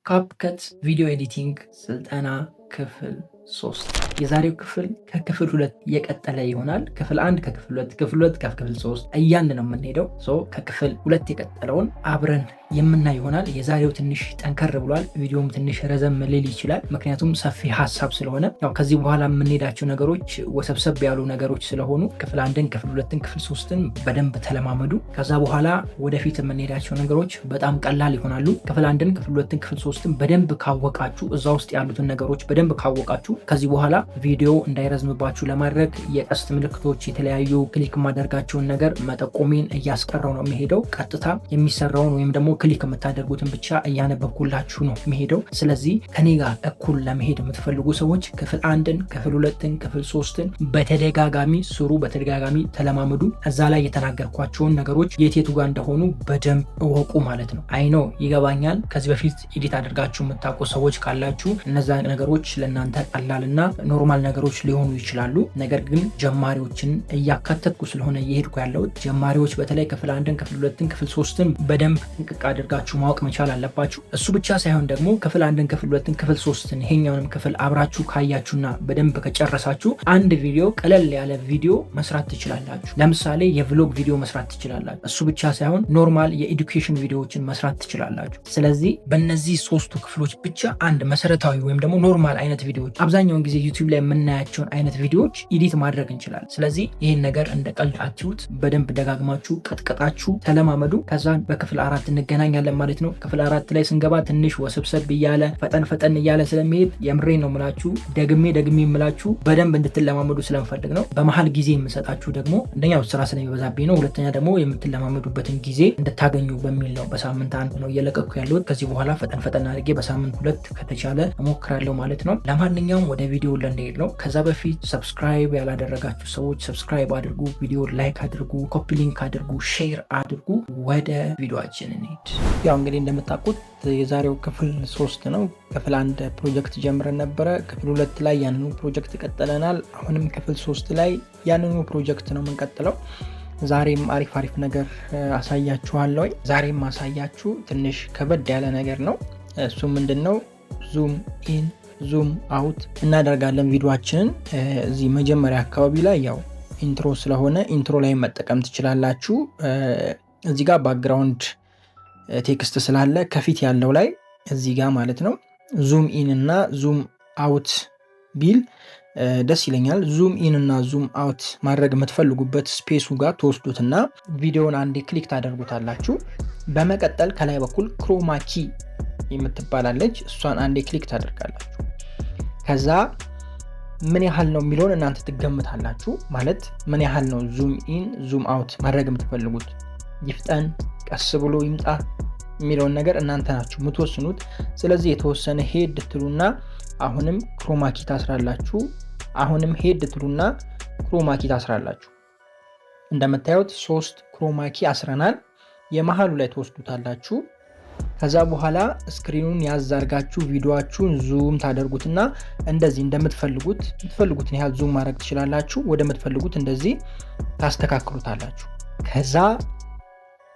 ካፕከት ቪዲዮ ኤዲቲንግ ስልጠና ክፍል 3 የዛሬው ክፍል ከክፍል 2 የቀጠለ ይሆናል። ክፍል 1 ከክፍል 2 ክፍል 2 ከክፍል 3 እያልን ነው የምንሄደው። ከክፍል 2 የቀጠለውን አብረን የምናይ ይሆናል። የዛሬው ትንሽ ጠንከር ብሏል። ቪዲዮም ትንሽ ረዘም ሊል ይችላል፣ ምክንያቱም ሰፊ ሀሳብ ስለሆነ። ከዚህ በኋላ የምንሄዳቸው ነገሮች ወሰብሰብ ያሉ ነገሮች ስለሆኑ ክፍል 1ን ክፍል 2ን ክፍል 3ን በደንብ ተለማመዱ። ከዛ በኋላ ወደፊት የምንሄዳቸው ነገሮች በጣም ቀላል ይሆናሉ። ክፍል 1ን ክፍል 2ን ክፍል 3ን በደንብ ካወቃችሁ፣ እዛ ውስጥ ያሉትን ነገሮች በደንብ ካወቃችሁ ከዚህ በኋላ ቪዲዮ እንዳይረዝምባችሁ ለማድረግ የቀስት ምልክቶች፣ የተለያዩ ክሊክ ማደርጋቸውን ነገር መጠቆሜን እያስቀረው ነው የሚሄደው። ቀጥታ የሚሰራውን ወይም ደግሞ ክሊክ የምታደርጉትን ብቻ እያነበብኩላችሁ ነው የሚሄደው። ስለዚህ ከኔ ጋር እኩል ለመሄድ የምትፈልጉ ሰዎች ክፍል 1ን ክፍል 2ን ክፍል 3ን በተደጋጋሚ ስሩ፣ በተደጋጋሚ ተለማመዱ። እዛ ላይ የተናገርኳቸውን ነገሮች የቱ ጋር እንደሆኑ በደንብ እወቁ ማለት ነው። አይኖ ይገባኛል። ከዚህ በፊት ኤዲት አድርጋችሁ የምታውቁ ሰዎች ካላችሁ እነዛ ነገሮች ለእናንተ ቀላልና ኖርማል ነገሮች ሊሆኑ ይችላሉ። ነገር ግን ጀማሪዎችን እያካተትኩ ስለሆነ እየሄድኩ ያለሁት ጀማሪዎች በተለይ ክፍል 1ን ክፍል 2ን ክፍል 3ን በደንብ ጥንቅቅ አድርጋችሁ ማወቅ መቻል አለባችሁ። እሱ ብቻ ሳይሆን ደግሞ ክፍል 1ን ክፍል 2ን ክፍል 3ን ይሄኛውንም ክፍል አብራችሁ ካያችሁና በደንብ ከጨረሳችሁ አንድ ቪዲዮ ቀለል ያለ ቪዲዮ መስራት ትችላላችሁ። ለምሳሌ የቭሎግ ቪዲዮ መስራት ትችላላችሁ። እሱ ብቻ ሳይሆን ኖርማል የኤዱኬሽን ቪዲዮዎችን መስራት ትችላላችሁ። ስለዚህ በእነዚህ ሶስቱ ክፍሎች ብቻ አንድ መሰረታዊ ወይም ደግሞ ኖርማል አይነት ቪዲዮዎች አብዛኛውን ጊዜ ዩቲዩብ ላይ የምናያቸውን አይነት ቪዲዮዎች ኤዲት ማድረግ እንችላለን። ስለዚህ ይህን ነገር እንደ ቀልድ አትዩት፣ በደንብ ደጋግማችሁ ቀጥቅጣችሁ ተለማመዱ። ከዛ በክፍል 4 እንገናኛለን ማለት ነው። ክፍል 4 ላይ ስንገባ ትንሽ ወሰብሰብ እያለ ፈጠን እያለ ስለሚሄድ የምሬን ነው የምላችሁ፣ ደግሜ የምላችሁ በደንብ እንድትለማመዱ ስለምፈልግ ነው። በመሀል ጊዜ የምሰጣችሁ ደግሞ አንደኛው ስራ ስለሚበዛብኝ ነው፣ ሁለተኛ ደግሞ የምትለማመዱበትን ጊዜ እንድታገኙ በሚል ነው። በሳምንት 1 ነው እየለቀኩ ያለሁት። ከዚህ በኋላ ፈጠን አድርጌ በሳምንት 2 ከተቻለ እሞክራለሁ ማለት ነው። ለማንኛውም ወደ ቪዲዮ ለእንደሄድ ነው። ከዛ በፊት ሰብስክራይብ ያላደረጋችሁ ሰዎች ሰብስክራይብ አድርጉ፣ ቪዲዮ ላይክ አድርጉ፣ ኮፒ ሊንክ አድርጉ፣ ሼር አድርጉ። ወደ ቪዲዮአችን እንሂድ። እንግዲህ እንደምታውቁት የዛሬው ክፍል 3 ነው። ክፍል 1 ፕሮጀክት ጀምረን ነበረ። ክፍል 2 ላይ ያንኑ ፕሮጀክት ቀጥለናል። አሁንም ክፍል 3 ላይ ያንኑ ፕሮጀክት ነው የምንቀጥለው። ዛሬም አሪፍ ነገር አሳያችኋለሁ። ዛሬም ማሳያችሁ ትንሽ ከበድ ያለ ነገር ነው። እሱ ምንድነው? ዙም ኢን ዙም አውት እናደርጋለን ቪዲዮአችንን። እዚህ መጀመሪያ አካባቢ ላይ ኢንትሮ ስለሆነ ኢንትሮ ላይ መጠቀም ትችላላችሁ። እዚህ ጋር ባክግራውንድ ቴክስት ስላለ ከፊት ያለው ላይ እዚህ ጋር ማለት ነው ዙም ኢን እና ዙም አውት ቢል ደስ ይለኛል። ዙም ኢን እና ዙም አውት ማድረግ የምትፈልጉበት ስፔሱ ጋር ተወስዱትና ቪዲዮውን አንዴ ክሊክ ታደርጉታላችሁ። በመቀጠል ከላይ በኩል ክሮማ ኪ የምትባላለች እሷን አንዴ ክሊክ ታደርጋላችሁ። ከዛ ምን ያህል ነው የሚለውን እናንተ ትገምታላችሁ። ማለት ምን ያህል ነው ዙም ኢን ዙም አውት ማድረግ የምትፈልጉት፣ ይፍጠን ቀስ ብሎ ይምጣ የሚለውን ነገር እናንተ ናችሁ የምትወስኑት። ስለዚህ የተወሰነ ሄድ ትሉና አሁንም ክሮማኪ ታስራላችሁ። አሁንም ሄድ ትሉና ክሮማኪ ታስራላችሁ። እንደምታዩት 3 ክሮማኪ አስረናል። የመሃሉ ላይ ተወስዱታላችሁ። ከዛ በኋላ ስክሪኑን ያዛርጋችሁ ቪዲዮአችሁን ዙም ታደርጉትና እንደዚህ የምትፈልጉትን ያህል ዙም ማድረግ ትችላላችሁ። ወደ ምትፈልጉት እንደዚህ ታስተካክሉታላችሁ። ከዛ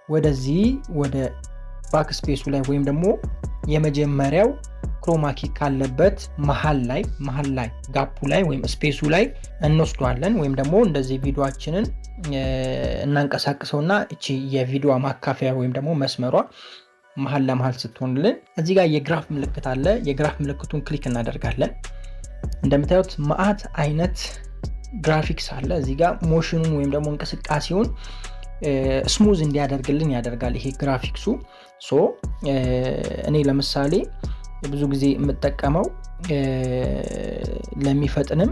ወደዚህ ወደ ባክ ስፔሱ ላይ ወይም ደግሞ የመጀመሪያው ክሮማኪ ካለበት መሃል ላይ ጋፑ ላይ ወይም ስፔሱ ላይ እንወስዷለን። ወይም ደግሞ እንደዚህ ቪዲዮአችንን እናንቀሳቅሰውና እቺ የቪዲዮ ማካፈያ ወይም ደግሞ መስመሯ መሃል ለመሃል ስትሆንልን እዚህ ጋር የግራፍ ምልክት አለ። የግራፍ ምልክቱን ክሊክ እናደርጋለን። እንደምታዩት መዓት አይነት ግራፊክስ አለ። እዚህ ጋር ሞሽኑን ወይም ደግሞ እንቅስቃሴውን ስሙዝ እንዲያደርግልን ያደርጋል ይሄ ግራፊክሱ። እኔ ለምሳሌ ብዙ ጊዜ የምጠቀመው ለሚፈጥንም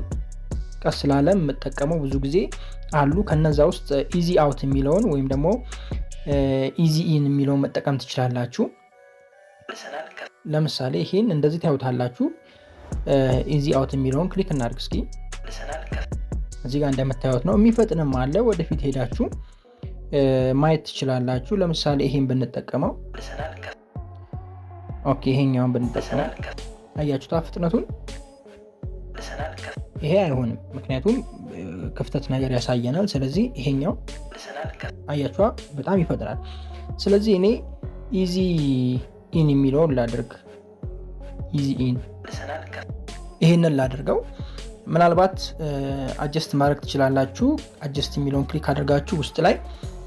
ቀስ ላለ የምጠቀመው ብዙ ጊዜ አሉ። ከነዛ ውስጥ ኢዚ አውት የሚለውን ወይም ደግሞ ኢዚ ኢን የሚለውን መጠቀም ትችላላችሁ። ለምሳሌ ይሄን እንደዚህ ታዩታላችሁ። ኢዚ አውት የሚለውን ክሊክ እናድርግ እስኪ። እዚህ ጋር እንደምታዩት ነው። የሚፈጥንም አለ። ወደፊት ሄዳችሁ ማየት ትችላላችሁ። ለምሳሌ ይሄን ብንጠቀመው ኦኬ፣ ይሄኛውን ብንጠቀመው አያችሁታ ፍጥነቱን። ይሄ አይሆንም፣ ምክንያቱም ክፍተት ነገር ያሳየናል። ስለዚህ ይሄኛው አያችኋ በጣም ይፈጥናል። ስለዚህ እኔ ኢዚ ኢን የሚለውን ላድርግ። ኢዚ ኢን ይሄንን ላድርገው። ምናልባት አጀስት ማድረግ ትችላላችሁ። አጀስት የሚለውን ክሊክ አድርጋችሁ ውስጥ ላይ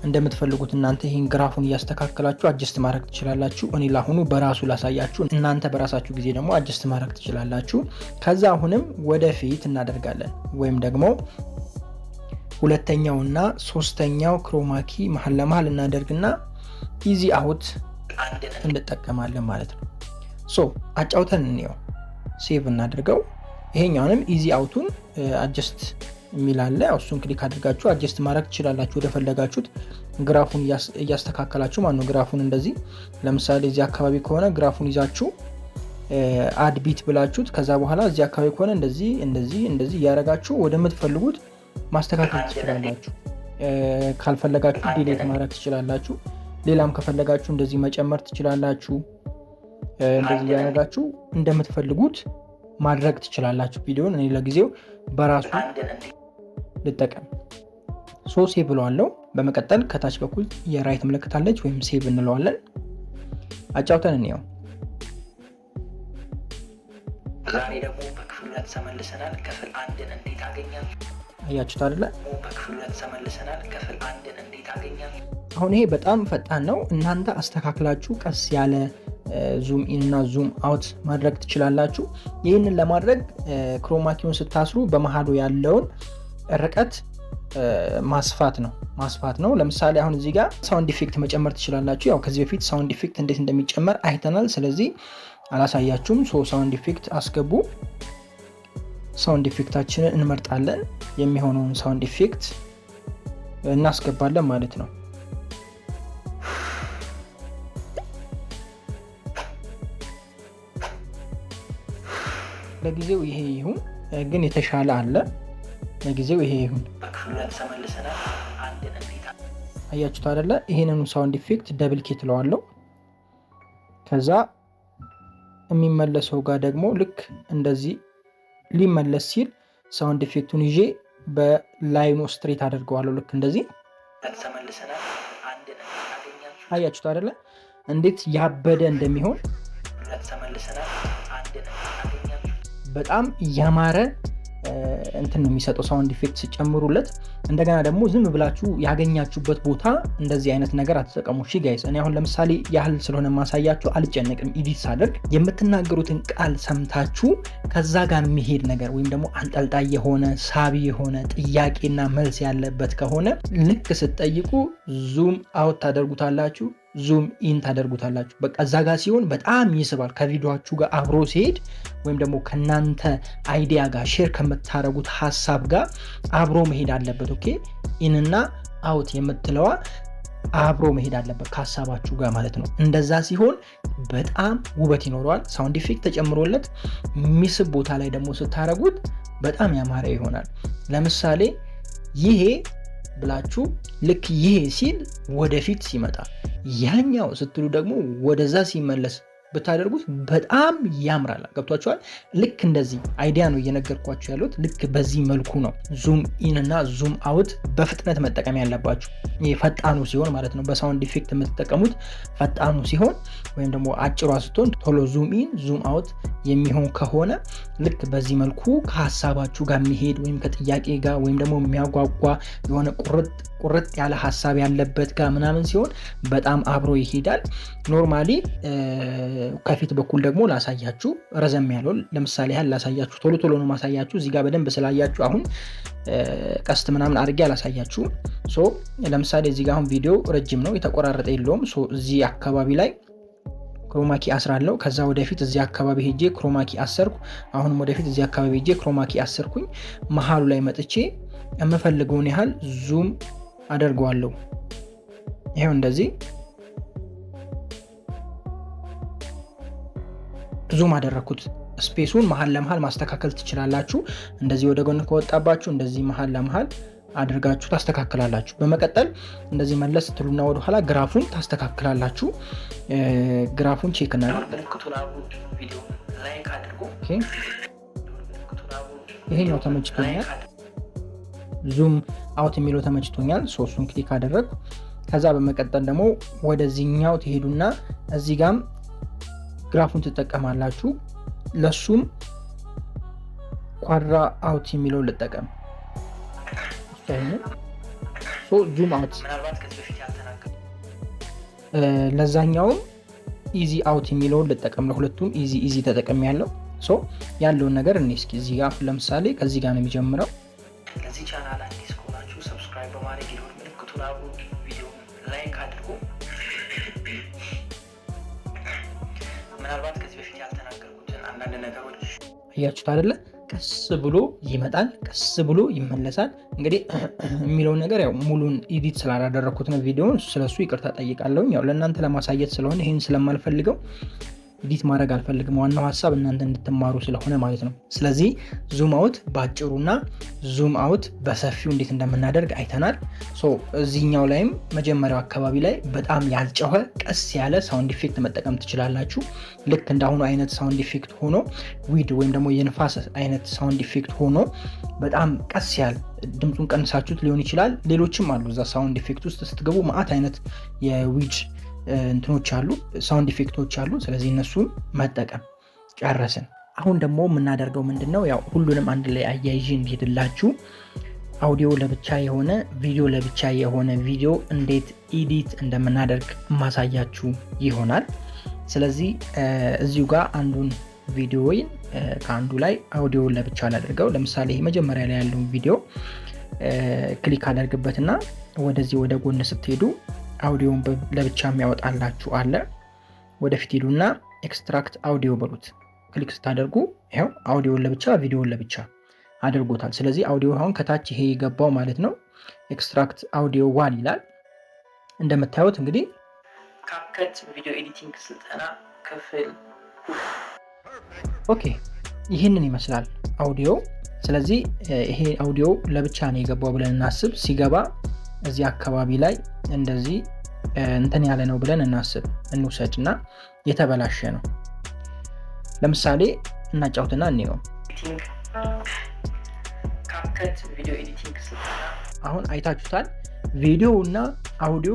እንደምትፈልጉት እናንተ ይሄን ግራፉን እያስተካከላችሁ አጀስት ማድረግ ትችላላችሁ። እኔ ለአሁኑ በራሱ ላሳያችሁ፣ እናንተ በራሳችሁ ጊዜ ደግሞ አጀስት ማድረግ ትችላላችሁ። ከዛ አሁንም ወደፊት እናደርጋለን ወይም ደግሞ ሁለተኛውና ሶስተኛው ክሮማኪ መሀል ለመሀል እናደርግና ኢዚ አውት እንጠቀማለን ማለት ነው። ሶ አጫውተን እንየው። ሴቭ እናድርገው። ይሄኛውንም ኢዚ አውቱን አጀስት የሚላለ እሱን ክሊክ አድርጋችሁ አጀስት ማድረግ ትችላላችሁ ወደፈለጋችሁት። ግራፉን እያስተካከላችሁ ማለት ነው። ግራፉን እንደዚህ ለምሳሌ እዚህ አካባቢ ከሆነ ግራፉን ይዛችሁ አድ ቢት ብላችሁት ከዛ በኋላ እዚህ አካባቢ ከሆነ እንደዚህ እንደዚህ እንደዚህ እያደረጋችሁ ወደምትፈልጉት ማስተካከል ትችላላችሁ። ካልፈለጋችሁ ዲሌት ማድረግ ትችላላችሁ። ሌላም ከፈለጋችሁ እንደዚህ መጨመር ትችላላችሁ። እንደዚህ እያደረጋችሁ እንደምትፈልጉት ማድረግ ትችላላችሁ ቪዲዮን። እኔ ለጊዜው በራሱ ልጠቀም። ሶ ሴቭ ብለዋለሁ። በመቀጠል ከታች በኩል የራይት ምልክት አለች ወይም ሴቭ እንለዋለን። አጫውተን እንየው። ዛሬ ደግሞ በክፍል 2 ተመልሰናል። ክፍል 1ን እንዴት አገኛችሁ? አያችሁት አይደለ? በክፍል 2 ተመልሰናል። ክፍል 1ን እንዴት አገኛችሁ? አሁን ይሄ በጣም ፈጣን ነው። እናንተ አስተካክላችሁ ቀስ ያለ ዙም ኢን እና ዙም አውት ማድረግ ትችላላችሁ። ይህንን ለማድረግ ክሮማኪውን ስታስሩ በመሃሉ ያለውን ርቀት ማስፋት ነው። ለምሳሌ አሁን እዚህ ጋር ሳውንድ ኢፌክት መጨመር ትችላላችሁ። ያው ከዚህ በፊት ሳውንድ ኢፌክት እንዴት እንደሚጨመር አይተናል። ስለዚህ አላሳያችሁም። ሳውንድ ኢፌክት አስገቡ። ሳውንድ ኢፌክታችንን እንመርጣለን። የሚሆነውን ሳውንድ ኢፌክት እናስገባለን ማለት ነው። ለጊዜው ይሄ ይሁን፣ ግን የተሻለ አለ። ለጊዜው ይሄ ይሁን። አያችሁት አይደለ? ይሄንን ሳውንድ ኢፌክት ደብል ኪ ትለዋለሁ። ከዛ የሚመለሰው ጋር ደግሞ ልክ እንደዚህ ሊመለስ ሲል ሳውንድ ኢፌክቱን ይዤ በላይኑ ስትሬት አደርገዋለሁ። ልክ እንደዚህ አያችሁት አይደለ? እንዴት ያበደ እንደሚሆን በጣም ያማረ እንትን ነው የሚሰጠው ሳውንድ ኢፌክት ሲጨምሩለት። እንደገና ደግሞ ዝም ብላችሁ ያገኛችሁበት ቦታ እንደዚህ አይነት ነገር አትጠቀሙ። እሺ ጋይስ፣ እኔ አሁን ለምሳሌ ያህል ስለሆነ ማሳያችሁ አልጨነቅም። ኤዲት ሳደርግ የምትናገሩትን ቃል ሰምታችሁ ከዛ ጋር የሚሄድ ነገር ወይም ደግሞ አንጠልጣይ የሆነ ሳቢ የሆነ ጥያቄና መልስ ያለበት ከሆነ ልክ ስትጠይቁ ዙም አውት ታደርጉታላችሁ፣ ዙም ኢን ታደርጉታላችሁ። በቃ እዛ ጋር ሲሆን በጣም ይስባል። ከቪዲዮችሁ ጋር አብሮ ሲሄድ ወይም ደግሞ ከናንተ አይዲያ ጋር ሼር ከምታረጉት ሀሳብ ጋር አብሮ መሄድ አለበት። ኦኬ፣ ኢንና አውት የምትለዋ አብሮ መሄድ አለበት ከሀሳባችሁ ጋር ማለት ነው። እንደዛ ሲሆን በጣም ውበት ይኖረዋል። ሳውንድ ኢፌክት ተጨምሮለት የሚስብ ቦታ ላይ ደግሞ ስታረጉት በጣም ያማረ ይሆናል። ለምሳሌ ይሄ ብላችሁ ልክ ይሄ ሲል ወደፊት ሲመጣ፣ ያኛው ስትሉ ደግሞ ወደዛ ሲመለስ ብታደርጉት በጣም ያምራል። ገብቷችኋል? ልክ እንደዚህ አይዲያ ነው እየነገርኳችሁ ያሉት። ልክ በዚህ መልኩ ነው ዙም ኢን እና ዙም አውት በፍጥነት መጠቀም ያለባችሁ። ይሄ ፈጣኑ ሲሆን ማለት ነው። በሳውንድ ኢፌክት የምትጠቀሙት ፈጣኑ ሲሆን ወይም ደግሞ አጭሯ ስትሆን ቶሎ ዙም ኢን ዙም አውት የሚሆን ከሆነ ልክ በዚህ መልኩ ከሀሳባችሁ ጋር የሚሄድ ወይም ከጥያቄ ጋር ወይም ደግሞ የሚያጓጓ የሆነ ቁርጥ ያለ ሀሳብ ያለበት ጋር ምናምን ሲሆን በጣም አብሮ ይሄዳል። ኖርማሊ ከፊት በኩል ደግሞ ላሳያችሁ ረዘም ያለው ለምሳሌ ያህል ላሳያችሁ። ቶሎ ነው ማሳያችሁ። እዚህ ጋር በደንብ ስላያችሁ አሁን ቀስት ምናምን አድርጌ አላሳያችሁም። ለምሳሌ እዚህ ጋር አሁን ቪዲዮ ረጅም ነው፣ የተቆራረጠ የለውም። እዚህ አካባቢ ላይ ክሮማኪ አስራለሁ። ከዛ ወደፊት እዚህ አካባቢ ሄጄ ክሮማኪ አሰርኩ። አሁንም ወደፊት እዚህ አካባቢ ሄጄ ክሮማኪ አሰርኩኝ። መሀሉ ላይ መጥቼ የምፈልገውን ያህል ዙም አደርገዋለሁ። ይሄው እንደዚህ ዙም አደረኩት። ስፔሱን መሀል ለመሀል ማስተካከል ትችላላችሁ። እንደዚህ ወደ ጎን ከወጣባችሁ እንደዚህ መሀል ለመሀል አድርጋችሁ ታስተካክላላችሁ። በመቀጠል እንደዚህ መለስ ትሉና ወደ ኋላ ግራፉን ታስተካክላላችሁ። ግራፉን ቼክ እና ይሄኛው ተመችቶኛል። ዙም አውት የሚለው ተመችቶኛል። ሶስቱን ክሊክ አደረግ። ከዛ በመቀጠል ደግሞ ወደዚህኛው ትሄዱና እዚህ ጋም ግራፉን ትጠቀማላችሁ። ለሱም ኳድራ አውት የሚለውን ልጠቀም። ዙም አውት ለዛኛውም ኢዚ አውት የሚለውን ልጠቀም። ለሁለቱም ኢዚ ተጠቀም ያለው ያለውን ነገር እኔ እስኪ እዚህ ጋር ለምሳሌ ከዚህ ጋር ነው የሚጀምረው። ለዚህ ቻናል አዲስ ከሆናችሁ ሰብስክራይብ በማድረግ የደወል ምልክቱን አብሩ፣ ቪዲዮ ላይክ አድርጉ። ምናልባት ከዚህ በፊት ያልተናገርኩትን አንዳንድ ነገሮች አያችሁት አይደለ? ቀስ ብሎ ይመጣል፣ ቀስ ብሎ ይመለሳል። እንግዲህ የሚለውን ነገር ያው ሙሉን ኤዲት ስላላደረኩት ነው ቪዲዮውን፣ ስለሱ ይቅርታ ጠይቃለሁ። ያው ለእናንተ ለማሳየት ስለሆነ ይሄን ስለማልፈልገው ኤዲት ማድረግ አልፈልግም። ዋናው ሀሳብ እናንተ እንድትማሩ ስለሆነ ማለት ነው። ስለዚህ ዙም አውት ባጭሩና ዙም አውት በሰፊው እንዴት እንደምናደርግ አይተናል። እዚህኛው ላይም መጀመሪያው አካባቢ ላይ በጣም ያልጨኸ ቀስ ያለ ሳውንድ ኢፌክት መጠቀም ትችላላችሁ። ልክ እንዳሁኑ አይነት ሳውንድ ኢፌክት ሆኖ ዊድ ወይም ደግሞ የንፋስ አይነት ሳውንድ ኢፌክት ሆኖ በጣም ቀስ ያለ ድምፁን ቀንሳችሁት ሊሆን ይችላል። ሌሎችም አሉ እዛ ሳውንድ ኢፌክት ውስጥ ስትገቡ ማአት አይነት የዊድ እንትኖች አሉ፣ ሳውንድ ኢፌክቶች አሉ። ስለዚህ እነሱን መጠቀም ጨረስን። አሁን ደግሞ የምናደርገው ምንድነው? ያው ሁሉንም አንድ ላይ አያይዤ እንዲሄድላችሁ አውዲዮ ለብቻ የሆነ ቪዲዮ ለብቻ የሆነ ቪዲዮ እንዴት ኤዲት እንደምናደርግ ማሳያችሁ ይሆናል። ስለዚህ እዚሁ ጋር አንዱን ቪዲዮ ከአንዱ ላይ አውዲዮን ለብቻ ላደርገው። ለምሳሌ ይሄ መጀመሪያ ላይ ያለውን ቪዲዮ ክሊክ አደርግበትና ወደዚህ ወደ ጎን ስትሄዱ አውዲዮን ለብቻ የሚያወጣላችሁ አለ። ወደፊት ሄዱና ኤክስትራክት አውዲዮ በሉት። ክሊክ ስታደርጉ ይሄው አውዲዮን ለብቻ ቪዲዮን ለብቻ አድርጎታል። ስለዚህ አውዲዮ አሁን ከታች ይሄ የገባው ማለት ነው። ኤክስትራክት አውዲዮ 1 ይላል። እንደምታዩት እንግዲህ ካፕከት ቪዲዮ ኤዲቲንግ ስልጠና ክፍል ኦኬ፣ ይህንን ይመስላል አውዲዮ። ስለዚህ ይሄ አውዲዮ ለብቻ ነው የገባው ብለን እናስብ። ሲገባ እዚህ አካባቢ ላይ እንደዚህ እንትን ያለ ነው ብለን እናስብ፣ እንውሰድና የተበላሸ ነው። ለምሳሌ እናጫውትና እንየው። ካፕከት ቪዲዮ ኤዲቲንግ ስልጠና አሁን አይታችሁታል። ቪዲዮ እና አውዲዮ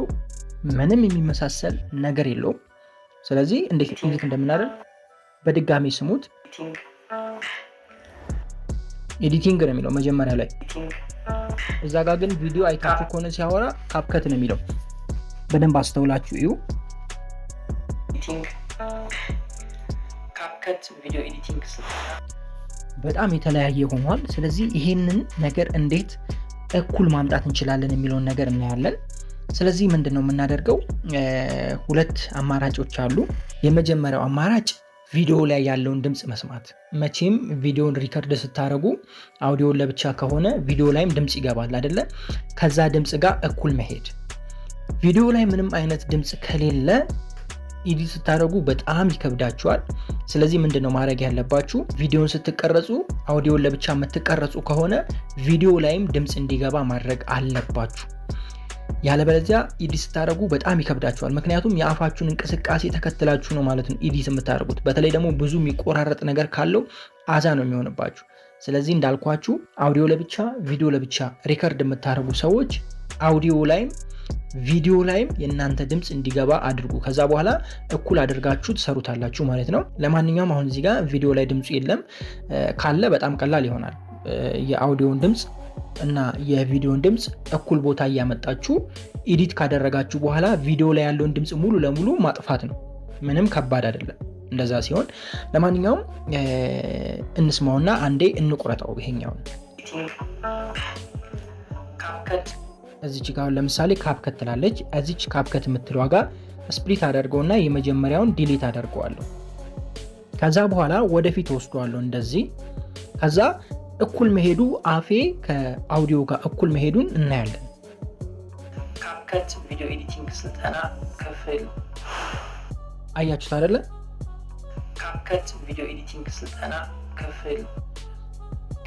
ምንም የሚመሳሰል ነገር የለውም። ስለዚህ እንዴት እንደምናደርግ በድጋሚ ስሙት። ኤዲቲንግ ነው የሚለው መጀመሪያ ላይ። እዛ ጋር ግን ቪዲዮ አይታችሁ ከሆነ ሲያወራ ካፕከት ነው የሚለው። በደንብ አስተውላችሁ እዩ። ካፕከት ቪዲዮ ኤዲቲንግ በጣም የተለያየ ሆኗል። ስለዚህ ይሄንን ነገር እንዴት እኩል ማምጣት እንችላለን የሚለውን ነገር እናያለን። ስለዚህ ምንድነው የምናደርገው? ሁለት አማራጮች አሉ። የመጀመሪያው አማራጭ ቪዲዮ ላይ ያለውን ድምፅ መስማት። መቼም ቪዲዮን ሪከርድ ስታደርጉ አውዲዮን ለብቻ ከሆነ ቪዲዮ ላይም ድምፅ ይገባል አይደለ? ከዛ ድምፅ ጋር እኩል መሄድ። ቪዲዮ ላይ ምንም አይነት ድምፅ ከሌለ ኤዲት ስታደርጉ በጣም ይከብዳችኋል። ስለዚህ ምንድነው ማድረግ ያለባችሁ? ቪዲዮን ስትቀረጹ አውዲዮን ለብቻ የምትቀረጹ ከሆነ ቪዲዮ ላይም ድምፅ እንዲገባ ማድረግ አለባችሁ። ያለበለዚያ ኤዲት ስታደርጉ በጣም ይከብዳችኋል። ምክንያቱም የአፋችሁን እንቅስቃሴ ተከትላችሁ ነው ማለት ነው ኤዲት የምታደርጉት። በተለይ ደግሞ ብዙ የሚቆራረጥ ነገር ካለው አዛ ነው የሚሆንባችሁ። ስለዚህ እንዳልኳችሁ አውዲዮ ለብቻ ቪዲዮ ለብቻ ሪከርድ የምታደርጉ ሰዎች አውዲዮ ላይም ቪዲዮ ላይም የእናንተ ድምፅ እንዲገባ አድርጉ። ከዛ በኋላ እኩል አድርጋችሁ ትሰሩታላችሁ ማለት ነው። ለማንኛውም አሁን እዚህ ጋር ቪዲዮ ላይ ድምፁ የለም። ካለ በጣም ቀላል ይሆናል። የአውዲዮን ድምፅ እና የቪዲዮን ድምፅ እኩል ቦታ እያመጣችሁ ኤዲት ካደረጋችሁ በኋላ ቪዲዮ ላይ ያለውን ድምፅ ሙሉ ለሙሉ ማጥፋት ነው። ምንም ከባድ አይደለም እንደዛ ሲሆን። ለማንኛውም እንስማውና አንዴ እንቁረጠው ይሄኛውን። እዚች ጋር ለምሳሌ ካፕከት ትላለች። እዚች ካፕከት የምትለዋ ጋር ስፕሊት አደርገውና የመጀመሪያውን ዲሊት አደርገዋለሁ። ከዛ በኋላ ወደፊት ወስደዋለሁ እንደዚህ። ከዛ እኩል መሄዱ አፌ ከአውዲዮ ጋር እኩል መሄዱን እናያለን። ካፕከት ቪዲዮ ኤዲቲንግ ስልጠና ክፍል አያችሁት አይደለ? ካፕከት ቪዲዮ ኤዲቲንግ ስልጠና ክፍል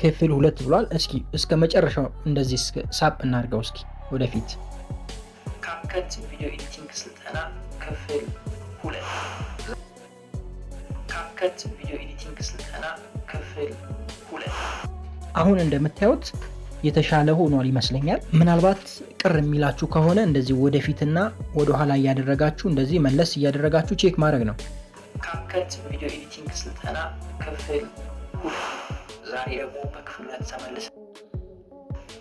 2 ብሏል። እስኪ እስከ መጨረሻው እንደዚህ ሳብ እናድርገው እስኪ ወደፊት። ካፕከት ቪዲዮ ኤዲቲንግ ስልጠና ክፍል 2 ካፕከት ቪዲዮ ኤዲቲንግ ስልጠና ክፍል 2 አሁን እንደምታዩት የተሻለ ሆኗል ይመስለኛል። ምናልባት ቅር የሚላችሁ ከሆነ እንደዚህ ወደፊትና ወደኋላ እያደረጋችሁ እንደዚህ መለስ እያደረጋችሁ ቼክ ማድረግ ነው። ካፕከት ቪዲዮ ኤዲቲንግ ስልጠና ክፍል 2 ዛሬ ደግሞ በክፍል 2 ተመልሰን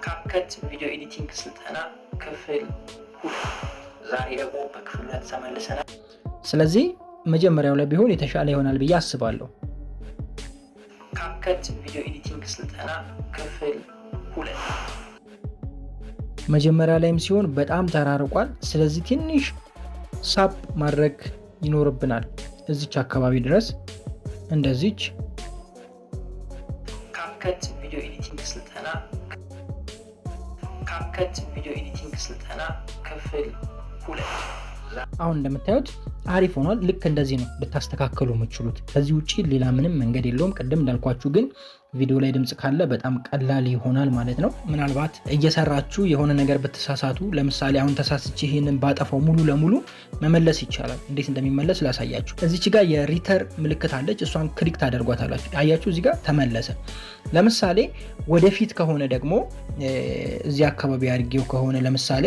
ካፕከት ቪዲዮ ኤዲቲንግ ስልጠና ክፍል 2 ዛሬ ደግሞ በክፍል 2 ተመልሰናል። ስለዚህ መጀመሪያው ላይ ቢሆን የተሻለ ይሆናል ብዬ አስባለሁ። ካፕከት ቪዲዮ ኤዲቲንግ ስልጠና ክፍል 2 መጀመሪያ ላይም ሲሆን በጣም ተራርቋል። ስለዚህ ትንሽ ሳፕ ማድረግ ይኖርብናል እዚች አካባቢ ድረስ እንደዚች። ካፕከት ቪዲዮ ኤዲቲንግ ስልጠና ክፍል 2 አሁን እንደምታዩት አሪፍ ሆኗል። ልክ እንደዚህ ነው ልታስተካከሉ የምትችሉት። ከዚህ ውጪ ሌላ ምንም መንገድ የለውም። ቅድም እንዳልኳችሁ ግን ቪዲዮ ላይ ድምጽ ካለ በጣም ቀላል ይሆናል ማለት ነው። ምናልባት እየሰራችሁ የሆነ ነገር ብትሳሳቱ፣ ለምሳሌ አሁን ተሳስቼ ይሄንን ባጠፋው ሙሉ ለሙሉ መመለስ ይቻላል። እንዴት እንደሚመለስ ላሳያችሁ። እዚች ጋር የሪተር ምልክት አለች። እሷን ክሊክ ታደርጓታላችሁ። አያችሁ እዚህ ጋር ተመለሰ። ለምሳሌ ወደፊት ከሆነ ደግሞ እዚህ አካባቢ አድርጌው ከሆነ ለምሳሌ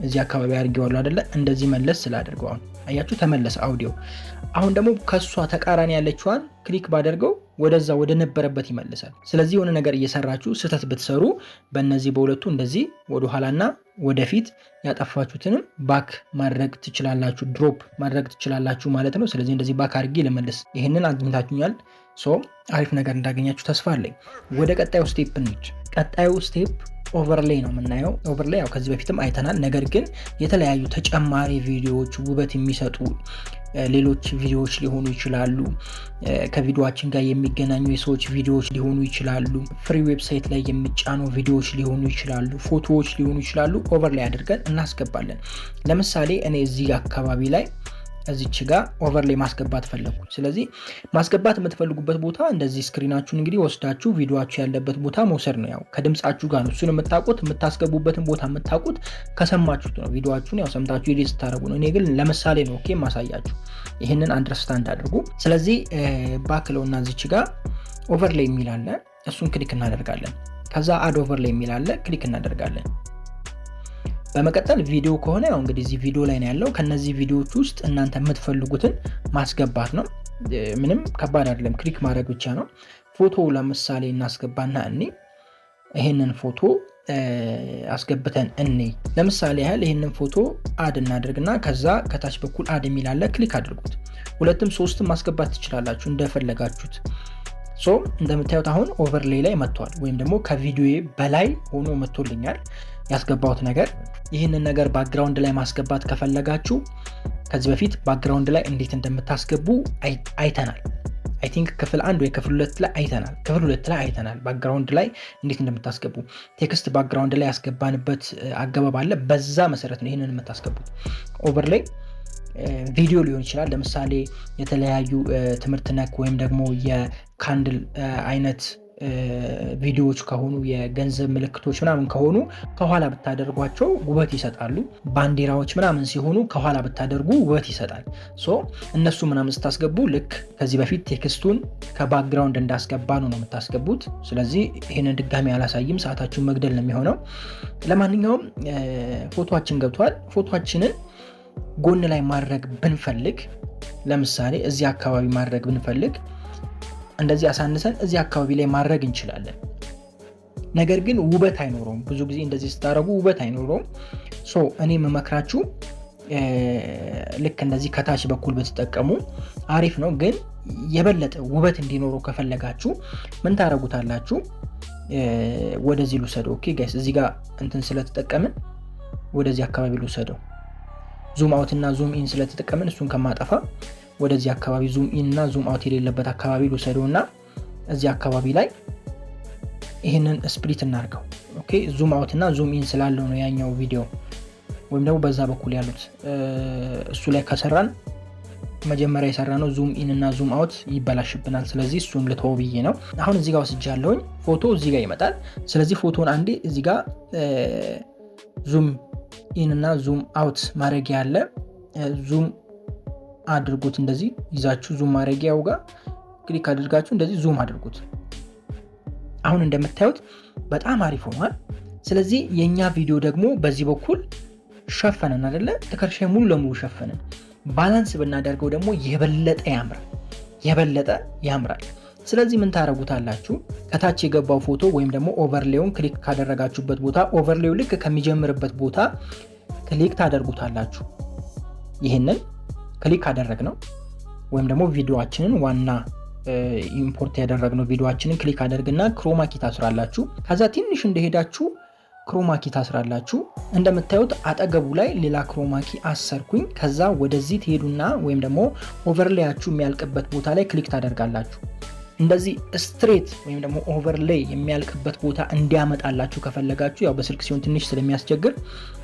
እዚህ አካባቢ አድርጌዋለሁ አይደለ? እንደዚህ መለስ ስላደርገው አሁን አያችሁ ተመለሰ አውዲዮ። አሁን ደግሞ ከሷ ተቃራኒ ያለችዋን ክሊክ ባደርገው ወደዛ ወደ ነበረበት ይመልሳል። ስለዚህ የሆነ ነገር እየሰራችሁ ስህተት ብትሰሩ በእነዚህ በሁለቱ እንደዚህ ወደ ኋላና ወደፊት ያጠፋችሁትንም ባክ ማድረግ ትችላላችሁ፣ ድሮፕ ማድረግ ትችላላችሁ ማለት ነው። ስለዚህ እንደዚህ ባክ አድርጌ ልመልስ። ይህንን አግኝታችሁኛል። አሪፍ ነገር እንዳገኛችሁ ተስፋ አለኝ። ወደ ቀጣዩ ስቴፕ እንሂድ። ቀጣዩ ስቴፕ ኦቨርሌይ ነው የምናየው። ኦቨርሌይ ያው ከዚህ በፊትም አይተናል። ነገር ግን የተለያዩ ተጨማሪ ቪዲዮዎች፣ ውበት የሚሰጡ ሌሎች ቪዲዮዎች ሊሆኑ ይችላሉ። ከቪዲዮአችን ጋር የሚገናኙ የሰዎች ቪዲዮዎች ሊሆኑ ይችላሉ። ፍሪ ዌብሳይት ላይ የሚጫኑ ቪዲዮዎች ሊሆኑ ይችላሉ። ፎቶዎች ሊሆኑ ይችላሉ። ኦቨርሌይ አድርገን እናስገባለን። ለምሳሌ እኔ እዚህ አካባቢ ላይ እዚች ጋር ኦቨርሌይ ማስገባት ፈለኩ። ስለዚህ ማስገባት የምትፈልጉበት ቦታ እንደዚህ ስክሪናችሁን እንግዲህ ወስዳችሁ ቪዲዮአችሁ ያለበት ቦታ መውሰድ ነው። ያው ከድምጻችሁ ጋር ነው እሱን የምታውቁት። የምታስገቡበትን ቦታ የምታውቁት ከሰማችሁት ነው። ቪዲዮአችሁን ያው ሰምታችሁ ኤዲት ስታደርጉ ነው። እኔ ግን ለምሳሌ ነው ኦኬ ማሳያችሁ። ይህንን አንደርስታንድ አድርጉ። ስለዚህ ባክለውና እዚች ጋር ኦቨርሌይ የሚል አለ። እሱን ክሊክ እናደርጋለን። ከዛ አድ ኦቨርሌይ የሚል አለ፣ ክሊክ እናደርጋለን። በመቀጠል ቪዲዮ ከሆነ ያው እንግዲህ እዚህ ቪዲዮ ላይ ነው ያለው። ከነዚህ ቪዲዮዎች ውስጥ እናንተ የምትፈልጉትን ማስገባት ነው። ምንም ከባድ አይደለም፣ ክሊክ ማድረግ ብቻ ነው። ፎቶ ለምሳሌ እናስገባና ይሄንን ፎቶ አስገብተን ለምሳሌ ያህል ይሄንን ፎቶ አድ እናድርግና ከዛ ከታች በኩል አድ የሚል አለ፣ ክሊክ አድርጉት። 2ም 3ም ማስገባት ትችላላችሁ እንደፈለጋችሁት። እንደምታዩት አሁን ኦቨርሌይ ላይ መጥቷል፣ ወይም ደግሞ ከቪዲዮዬ በላይ ሆኖ መጥቶልኛል ያስገባሁት ነገር። ይህንን ነገር ባክግራውንድ ላይ ማስገባት ከፈለጋችሁ ከዚህ በፊት ባክግራውንድ ላይ እንዴት እንደምታስገቡ አይተናል። አይ ቲንክ ክፍል 1 ወይ ክፍል 2 ላይ አይተናል። ክፍል 2 ላይ አይተናል ባክግራውንድ ላይ እንዴት እንደምታስገቡ። ቴክስት ባክግራውንድ ላይ ያስገባንበት አገባብ አለ። በዛ መሰረት ነው ይህንን የምታስገቡት። ኦቨርሌይ ቪዲዮ ሊሆን ይችላል። ለምሳሌ የተለያዩ ትምህርት ነክ ወይም ደግሞ የካንድል አይነት ቪዲዮዎች ከሆኑ የገንዘብ ምልክቶች ምናምን ከሆኑ ከኋላ ብታደርጓቸው ውበት ይሰጣሉ። ባንዲራዎች ምናምን ሲሆኑ ከኋላ ብታደርጉ ውበት ይሰጣል። እነሱ ምናምን ስታስገቡ ልክ ከዚህ በፊት ቴክስቱን ከባክግራውንድ እንዳስገባ ነው የምታስገቡት። ስለዚህ ይህንን ድጋሚ አላሳይም፣ ሰዓታችሁን መግደል ነው የሚሆነው። ለማንኛውም ፎቶችን ገብቷል። ፎቶችንን ጎን ላይ ማድረግ ብንፈልግ፣ ለምሳሌ እዚህ አካባቢ ማድረግ ብንፈልግ እንደዚህ አሳንሰን እዚህ አካባቢ ላይ ማድረግ እንችላለን። ነገር ግን ውበት አይኖረውም። ብዙ ጊዜ እንደዚህ ስታረጉ ውበት አይኖረውም። እኔ የምመክራችሁ ልክ እንደዚህ ከታች በኩል ብትጠቀሙ አሪፍ ነው። ግን የበለጠ ውበት እንዲኖረው ከፈለጋችሁ ምን ታረጉታላችሁ? ወደዚህ ልውሰደው። ኦኬ ጋይስ፣ እዚህ ጋር ስለተጠቀምን ወደዚህ አካባቢ ልውሰደው። ዙም አውት እና ዙም ኢን ስለተጠቀምን እሱን ከማጠፋ ወደዚህ አካባቢ ዙም ኢን እና ዙም አውት የሌለበት አካባቢ ልውሰደው እና እዚህ አካባቢ ላይ ይህንን ስፕሊት እናርገው። ኦኬ ዙም አውት እና ዙም ኢን ስላለው ነው ያኛው ቪዲዮ ወይም ደግሞ በዛ በኩል ያሉት እሱ ላይ ከሰራን መጀመሪያ የሰራነው ዙም ኢን እና ዙም አውት ይበላሽብናል። ስለዚህ እሱን ልተወው ብዬ ነው። አሁን እዚህ ጋር ወስጃለሁኝ። ፎቶ እዚህ ጋር ይመጣል። ስለዚህ ፎቶን አንዴ እዚህ ጋር ዙም ኢን እና ዙም አውት ማድረጊያ አለ። ዙም አድርጉት። እንደዚህ ይዛችሁ ዙም ማድረጊያው ጋር ክሊክ አድርጋችሁ እንደዚህ ዙም አድርጉት። አሁን እንደምታዩት በጣም አሪፍ ሆኗል። ስለዚህ የኛ ቪዲዮ ደግሞ በዚህ በኩል ሸፈነን አይደለ? ትከሻ ሙሉ ለሙሉ ሸፈነን። ባላንስ ብናደርገው ደግሞ የበለጠ ያምራል። የበለጠ ያምራል። ስለዚህ ምን ታደርጉታላችሁ? ከታች የገባው ፎቶ ወይም ደግሞ ኦቨርሌውን ክሊክ ካደረጋችሁበት ቦታ ኦቨርሌው ልክ ከሚጀምርበት ቦታ ክሊክ ታደርጉታላችሁ። ይህንን ክሊክ ካደረግነው ወይም ደግሞ ቪዲዮአችንን ዋና ኢምፖርት ያደረግነው ቪዲዮአችንን ክሊክ አደርግና ክሮማኪ ታስራላችሁ። ከዛ ትንሽ እንደሄዳችሁ ክሮማኪ ታስራላችሁ። እንደምታዩት አጠገቡ ላይ ሌላ ክሮማኪ አሰርኩኝ። ከዛ ወደዚህ ትሄዱና ወይም ደግሞ ኦቨርሌያችሁ የሚያልቅበት ቦታ ላይ ክሊክ ታደርጋላችሁ። እንደዚህ ስትሬት ወይም ደግሞ ኦቨርሌይ የሚያልቅበት ቦታ እንዲያመጣላችሁ ከፈለጋችሁ ያው በስልክ ሲሆን ትንሽ ስለሚያስቸግር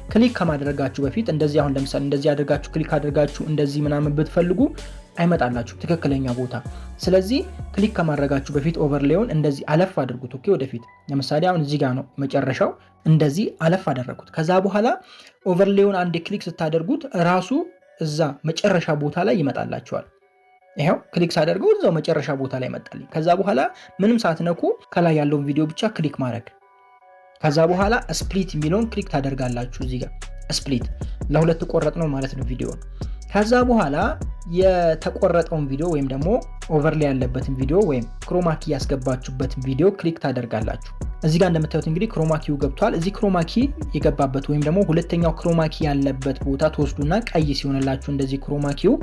ክሊክ ከማድረጋችሁ በፊት እንደዚህ አሁን ለምሳሌ እንደዚህ አድርጋችሁ ክሊክ አድርጋችሁ እንደዚህ ምናምን ብትፈልጉ አይመጣላችሁ ትክክለኛ ቦታ። ስለዚህ ክሊክ ከማድረጋችሁ በፊት ኦቨርሌውን እንደዚህ አለፍ አድርጉት። ኦኬ ወደፊት ለምሳሌ አሁን እዚህ ጋር ነው መጨረሻው፣ እንደዚህ አለፍ አደረኩት። ከዛ በኋላ ኦቨርሌውን አንድ ክሊክ ስታደርጉት ራሱ እዛ መጨረሻ ቦታ ላይ ይመጣላችኋል። ይሄው ክሊክ ሳደርገው እዛው መጨረሻ ቦታ ላይ መጣልኝ። ከዛ በኋላ ምንም ሳትነኩ ከላይ ያለውን ቪዲዮ ብቻ ክሊክ ማድረግ። ከዛ በኋላ ስፕሊት የሚለውን ክሊክ ታደርጋላችሁ። እዚህ ጋር ስፕሊት ለሁለት ቆረጥ ነው ማለት ነው ቪዲዮ። ከዛ በኋላ የተቆረጠውን ቪዲዮ ወይም ደግሞ ኦቨርሌይ ያለበትን ቪዲዮ ወይም ክሮማኪ ያስገባችሁበትን ቪዲዮ ክሊክ ታደርጋላችሁ። እዚህ ጋር እንደምታዩት እንግዲህ ክሮማኪው ገብቷል። እዚህ ክሮማኪ የገባበት ወይም ደግሞ ሁለተኛው ክሮማኪ ያለበት ቦታ ተወስዱና ቀይ ሲሆንላችሁ እንደዚህ ክሮማኪው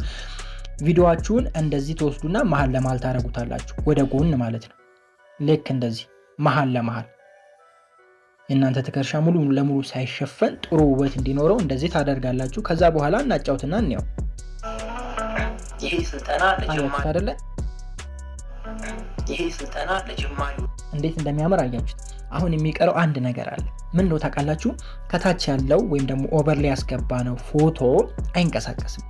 ቪዲዮአችሁን እንደዚህ ተወስዱና መሃል ለመሃል ታረጉታላችሁ፣ ወደ ጎን ማለት ነው። ልክ እንደዚህ መሃል ለመሃል የእናንተ ትከሻ ሙሉ ለሙሉ ሳይሸፈን ጥሩ ውበት እንዲኖረው እንደዚህ ታደርጋላችሁ። ከዛ በኋላ እናጫውትና እንየው። ይሄ ስልጠና ለጀማሪ እንዴት እንደሚያምር አያችሁት? አሁን የሚቀረው አንድ ነገር አለ። ምን ነው ታውቃላችሁ? ከታች ያለው ወይም ደግሞ ኦቨርሌይ ያስገባ ነው ፎቶ አይንቀሳቀስም።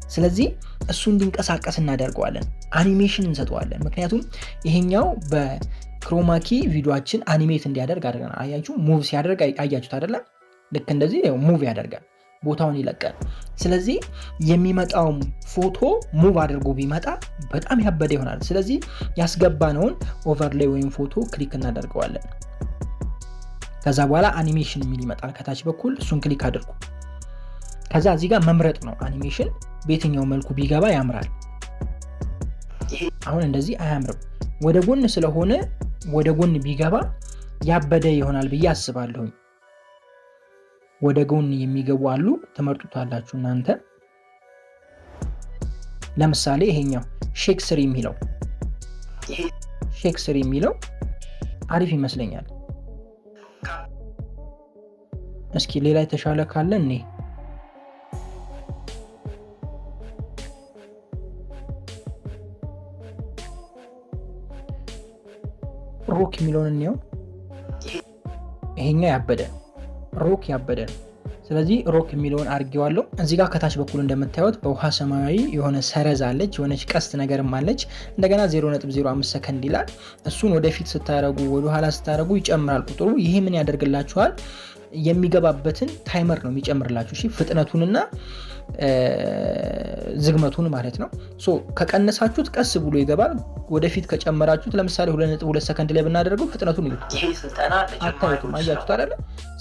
ስለዚህ እሱ እንዲንቀሳቀስ እናደርገዋለን፣ አኒሜሽን እንሰጠዋለን። ምክንያቱም ይሄኛው በክሮማኪ ቪዲዮአችን አኒሜት እንዲያደርግ አድርገናል። አያችሁ ሙቭ ሲያደርግ አያችሁት አይደለ? ልክ እንደዚህ ሙቭ ያደርጋል፣ ቦታውን ይለቃል። ስለዚህ የሚመጣው ፎቶ ሙቭ አድርጎ ቢመጣ በጣም ያበደ ይሆናል። ስለዚህ ያስገባነውን ኦቨርሌይ ወይም ፎቶ ክሊክ እናደርገዋለን። ከዛ በኋላ አኒሜሽን የሚል ይመጣል ከታች በኩል፣ እሱን ክሊክ አድርጉ። ከዛ እዚህ ጋር መምረጥ ነው አኒሜሽን በየትኛው መልኩ ቢገባ ያምራል። አሁን እንደዚህ አያምርም። ወደ ጎን ስለሆነ ወደ ጎን ቢገባ ያበደ ይሆናል ብዬ አስባለሁ። ወደ ጎን የሚገቡ አሉ፣ ተመርጡታላችሁ እናንተ። ለምሳሌ ይሄኛው ሼክስሪ የሚለው አሪፍ ይመስለኛል። እስኪ ሌላ የተሻለ ካለ እኔ ሮክ የሚለውን እንየው። ይሄኛው ያበደ ሮክ ያበደ ነው። ስለዚህ ሮክ የሚለውን አድርጌዋለሁ። እዚህ ጋር ከታች በኩል እንደምታዩት በውሃ ሰማያዊ የሆነ ሰረዝ አለች፣ የሆነች ቀስት ነገርም አለች። እንደገና 0.05 ሰከንድ ይላል። እሱን ወደፊት ስታረጉ ወደ ኋላ ስታረጉ ይጨምራል ቁጥሩ። ይሄ ምን ያደርግላችኋል? የሚገባበትን ታይመር ነው የሚጨምርላችሁ። እሺ ፍጥነቱንና ዝግመቱን ማለት ነው። ከቀነሳችሁት ቀስ ብሎ ይገባል። ወደፊት ከጨመራችሁት ለምሳሌ 2.2 ሰከንድ ላይ ብናደርገው ፍጥነቱን ይሉት አታዩትም። አያችሁት አይደለ?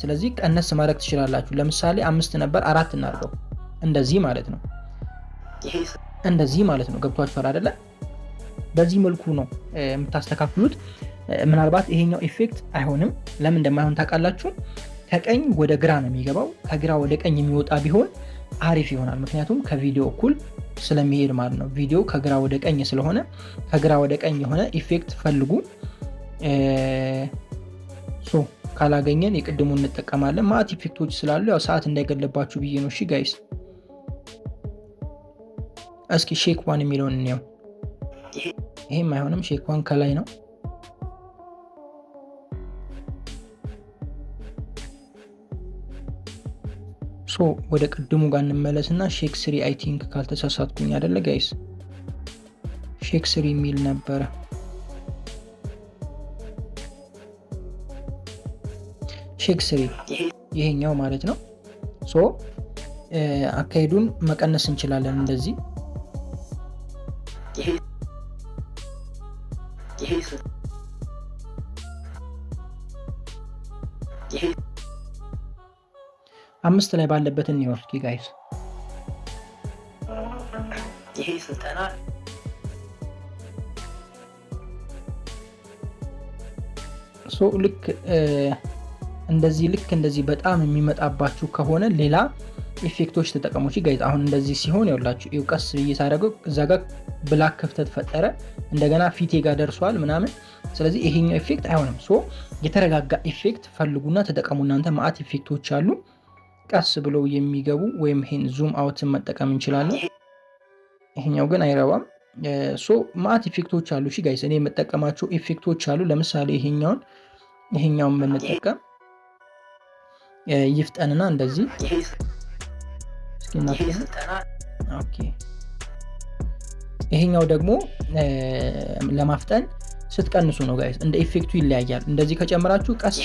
ስለዚህ ቀነስ ማድረግ ትችላላችሁ። ለምሳሌ 5 ነበር 4 እናድርገው። እንደዚህ ማለት ነው። እንደዚህ ማለት ነው። ገብቷችኋል አይደለ? በዚህ መልኩ ነው የምታስተካክሉት። ምናልባት ይሄኛው ኢፌክት አይሆንም። ለምን እንደማይሆን ታውቃላችሁ? ከቀኝ ወደ ግራ ነው የሚገባው። ከግራ ወደ ቀኝ የሚወጣ ቢሆን አሪፍ ይሆናል። ምክንያቱም ከቪዲዮ እኩል ስለሚሄድ ማለት ነው። ቪዲዮ ከግራ ወደ ቀኝ ስለሆነ ከግራ ወደ ቀኝ የሆነ ኢፌክት ፈልጉ። ካላገኘን የቅድሙ እንጠቀማለን። ማት ኢፌክቶች ስላሉ ያው ሰዓት እንዳይገለባችሁ ብዬ ነው። እሺ ጋይስ፣ እስኪ ሼክ ዋን የሚለውን እንየው። ይሄም አይሆንም። ሼክ ዋን ከላይ ነው። ወደ ቅድሙ ጋር እንመለስና ሼክ ስሪ አይ ቲንክ ካልተሳሳትኩኝ አይደለ ጋይስ? ሼክ ስሪ የሚል ነበረ። ሼክ ስሪ ይሄኛው ማለት ነው። አካሄዱን መቀነስ እንችላለን እንደዚህ። አምስት ላይ ባለበት እንወስድ ጋይስ። ይሄ ስልጠና ልክ እንደዚህ በጣም የሚመጣባችሁ ከሆነ ሌላ ኢፌክቶች ተጠቀሙ። ጋይዝ አሁን እንደዚህ ሲሆን ያውላችሁ ቀስ ብዬ ሳደርገው እዛ ጋር ብላክ ክፍተት ፈጠረ፣ እንደገና ፊቴ ጋር ደርሷል ምናምን። ስለዚህ ይሄኛው ኢፌክት አይሆንም። የተረጋጋ ኢፌክት ፈልጉና ተጠቀሙ። እናንተ ማአት ኢፌክቶች አሉ ቀስ ብለው የሚገቡ፣ ወይም ይሄን ዙም አውትን መጠቀም እንችላለን። ይሄኛው ግን አይረባም። ማአት ኢፌክቶች አሉ። ጋይስ እኔ የምጠቀማቸው ኢፌክቶች አሉ። ለምሳሌ ይሄኛውን ብንጠቀም ይፍጠንና እንደዚህ ኦኬ። ይሄኛው ደግሞ ለማፍጠን ስትቀንሱ ነው ጋይስ፣ እንደ ኢፌክቱ ይለያያል። እንደዚህ ከጨመራችሁ ቀስ